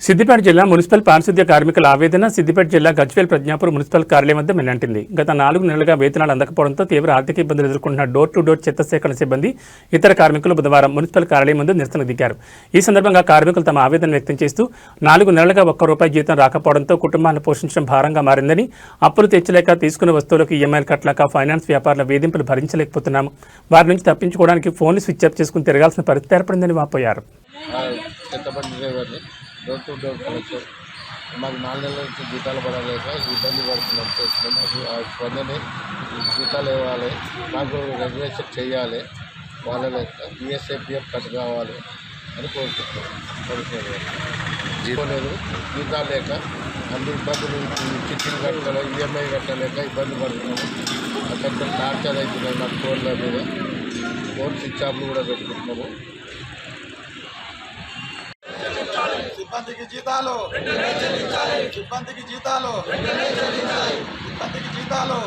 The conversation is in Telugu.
సిద్దిపేట జిల్లా మున్సిపల్ పారిశుద్ధ్య కార్మికుల ఆవేదన సిద్దిపేట జిల్లా గజ్వేల్ ప్రజ్ఞాపూర్ మున్సిపల్ కార్యాలయం వద్ద మిన్నంటింది. గత 4 నెలలుగా వేతనాలు అందకపోవడంతో తీవ్ర ఆర్థిక ఇబ్బందులు ఎదుర్కొంటున్న డోర్ టు డోర్ చెత్త సేకరణ సిబ్బంది ఇతర కార్మికులు బుధవారం మున్సిపల్ కార్యాలయం ముందు నిరసనకు దిగారు. ఈ సందర్భంగా కార్మికులు తమ ఆవేదన వ్యక్తం చేస్తూ 4 నెలలుగా ₹1 జీతం రాకపోవడంతో కుటుంబాలను పోషించడం భారంగా మారిందని, అప్పులు తెచ్చలేక తీసుకున్న వస్తువులకు ఈఎంఐలు కట్టలేక ఫైనాన్స్ వ్యాపారుల వేధింపులు భరించలేకపోతున్నాము. వారి నుంచి తప్పించుకోవడానికి ఫోన్లు స్విచ్ ఆఫ్ చేసుకుని తిరగాల్సిన పరిస్థితి ఏర్పడిందని వాపోయారు. డోర్ టు డోర్ కలెక్టర్ మాకు 4 నెలల నుంచి జీతాలు పడలేక ఇబ్బంది పడుతున్నాం. మాకు ఆ స్పందనే జీతాలు ఇవ్వాలి, మాకు రెగ్యులేషన్ చేయాలి, వాళ్ళ లెక్క ఈఎస్ఐపిఎఫ్ కట్ కావాలి అని కోరుకుంటున్నాం. లేదు జీతాలు లేక అన్ని ఇబ్బందులు, చిట్టీలు కట్టలేక ఈఎంఐ కట్టలేక ఇబ్బంది పడుతున్నాము. అక్కడ టార్చర్ అవుతున్నాయి మా ఫోన్ల మీద. ఫోన్ స్విచ్ ఆఫ్లు కూడా పెట్టుకుంటున్నాము. సిబ్బందికి జీతాలు, సిబ్బందికి జీతాలు, సిబ్బందికి జీతాలు.